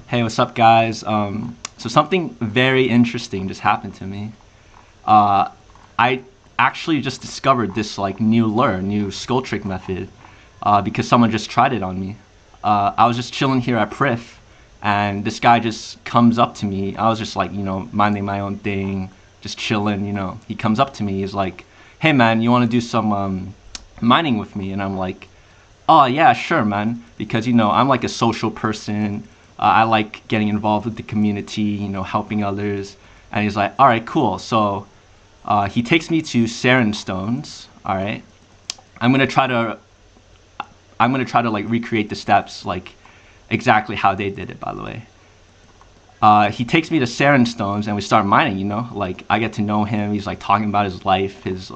Hey, what's up, guys? So something very interesting just happened to me. Uh, I actually just discovered this like new skull trick method because someone just tried it on me. I was just chilling here at Priff, and this guy just comes up to me. I was just like, minding my own thing, just chilling. He comes up to me. He's like, "Hey, man, you want to do some mining with me?" And I'm like, "Oh yeah, sure, man." Because I'm like a social person. I like getting involved with the community, helping others. And he's like, "All right, cool." So he takes me to Sarin Stones. All right, I'm gonna try to like recreate the steps like exactly how they did it. By the way, he takes me to Sarin Stones and we start mining. Like I get to know him. He's like talking about his life, his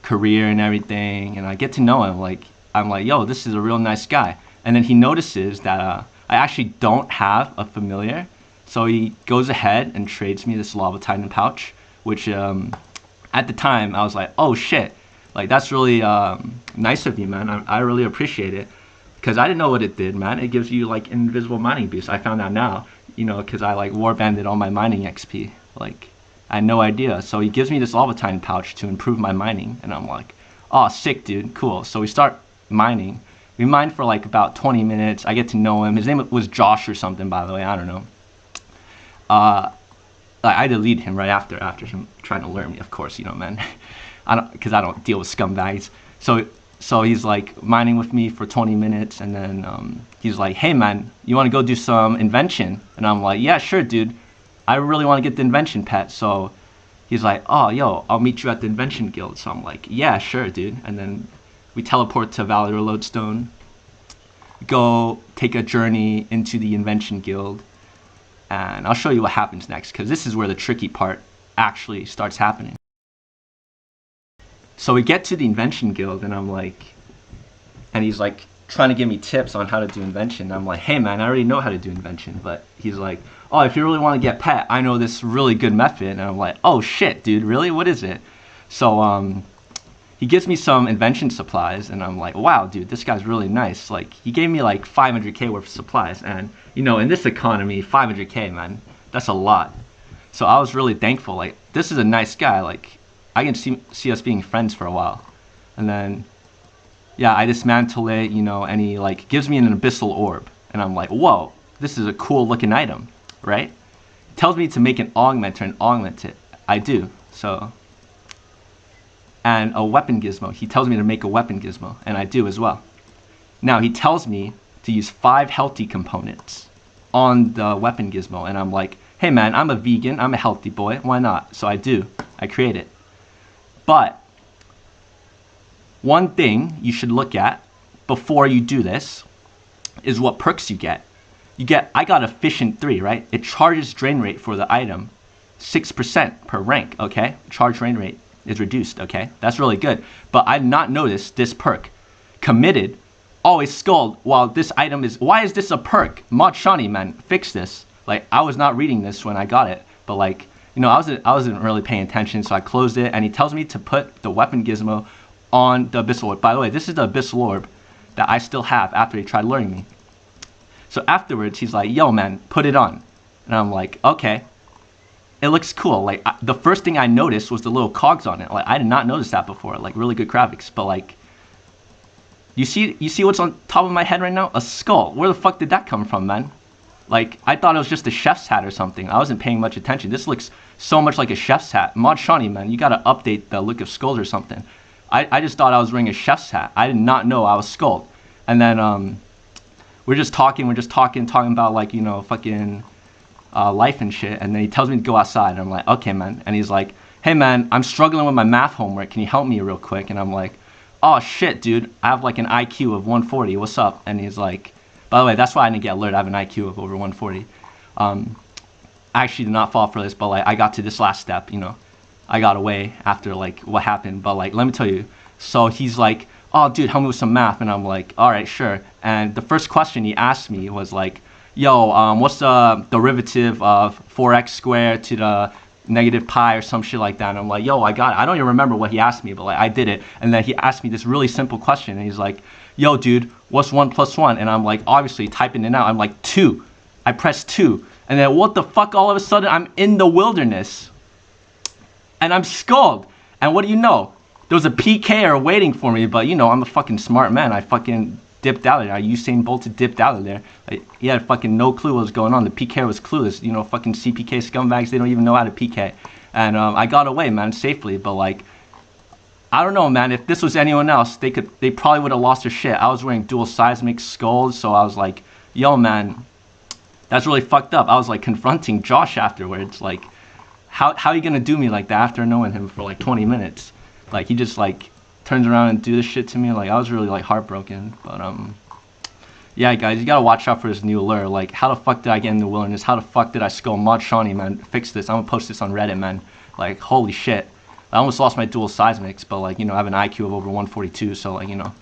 career and everything, and I get to know him. Like I'm like, yo, this is a real nice guy. And then he notices that I actually don't have a familiar, so he goes ahead and trades me this lava titan pouch, which at the time I was like, oh shit, like that's really nice of you, man. I really appreciate it because I didn't know what it did, man. It gives you like invisible mining boost. I found out now, because I like warbanded all my mining XP. Like I had no idea. So he gives me this Lavatyne pouch to improve my mining, and I'm like, oh, sick, dude, cool. So we start mining. We mine for like about 20 minutes. I get to know him. His name was Josh or something, by the way. I don't know. Uh, I deleted him right after him trying to lure me. Of course, man. I don't deal with scumbags. So he's like mining with me for 20 minutes, and then he's like, "Hey man, you want to go do some invention?" And I'm like, "Yeah, sure, dude. I really want to get the invention pet." So he's like, "Oh, yo, I'll meet you at the invention guild." So I'm like, "Yeah, sure, dude." And then we teleport to Valor Lodestone, go take a journey into the invention guild, and I'll show you what happens next because this is where the tricky part actually starts happening. So we get to the invention guild, and I'm like, and he's like trying to give me tips on how to do invention. I'm like, hey man, I already know how to do invention. But he's like, oh, if you really want to get pet, I know this really good method. And I'm like, oh shit, dude, really? What is it? So he gives me some invention supplies, and I'm like, wow, dude, this guy's really nice. Like he gave me like 500k worth of supplies, and in this economy, 500k, man, that's a lot. So I was really thankful. Like this is a nice guy. Like I can see us being friends for a while. And then yeah, I dismantle it, and he like gives me an abyssal orb, and I'm like, whoa, this is a cool looking item, right? He tells me to make an augmenter and augment it. I do. So and a weapon gizmo. He tells me to make a weapon gizmo, and I do as well. Now he tells me to use 5 healthy components on the weapon gizmo, and I'm like, hey man, I'm a vegan, I'm a healthy boy, why not? So I do. I create it. But one thing you should look at before you do this is what perks you get. I got efficient 3, right? It charges drain rate for the item 6% per rank, okay? Charge drain rate is reduced, okay? That's really good. But I did not notice this perk. Committed, always skulled while this item is, why is this a perk? Mod Shawnee, man, fix this. Like, I was not reading this when I got it, but like, I wasn't really paying attention, so I closed it, and he tells me to put the weapon gizmo on the abyssal orb. By the way, this is the abyssal orb that I still have after he tried luring me. So afterwards, he's like, yo man, put it on. And I'm like, okay. It looks cool. Like the first thing I noticed was the little cogs on it. Like I did not notice that before. Like really good graphics. But like, you see what's on top of my head right now? A skull. Where the fuck did that come from, man? Like I thought it was just a chef's hat or something. I wasn't paying much attention. This looks so much like a chef's hat. Mod Shawnee, man, you gotta update the look of skulls or something. I just thought I was wearing a chef's hat. I did not know I was skulled. And then we're just talking about like, fucking life and shit. And then he tells me to go outside. And I'm like, okay, man. And he's like, hey, man, I'm struggling with my math homework. Can you help me real quick? And I'm like, oh, shit, dude. I have like an IQ of 140. What's up? And he's like, by the way, that's why I didn't get alerted. I have an IQ of over 140. I actually did not fall for this, but like I got to this last step, I got away after like what happened. But like, let me tell you. So he's like, oh, dude, help me with some math. And I'm like, all right, sure. And the first question he asked me was like, yo, what's the derivative of 4x squared to the negative pi or some shit like that? And I'm like, yo, I got it. I don't even remember what he asked me, but like I did it. And then he asked me this really simple question, and he's like, yo, dude, what's 1 plus 1? And I'm like, obviously typing it out. I'm like, 2. I press 2. And then what the fuck, all of a sudden I'm in the wilderness. And I'm skulled. And what do you know? There was a PKer waiting for me, but you know, I'm a fucking smart man. I fucking dipped out of there. I Usain Bolted dipped out of there. He had fucking no clue what was going on. The PKer was clueless. You know, fucking CPK scumbags, they don't even know how to PK. And I got away, man, safely. But like, I don't know, man. If this was anyone else, they probably would have lost their shit. I was wearing dual seismic skulls, so I was like, yo, man, that's really fucked up. I was like confronting Josh afterwards, like, how are you gonna do me like that after knowing him for like 20 minutes? Like, he just like turns around and do this shit to me. Like, I was really like heartbroken. But yeah, guys, you gotta watch out for this new lure. Like, how the fuck did I get in the wilderness? How the fuck did I skull Mod Shawnee, man? Fix this. I'm gonna post this on Reddit, man. Like, holy shit. I almost lost my dual seismics, but like, you know, I have an IQ of over 142, so like, you know,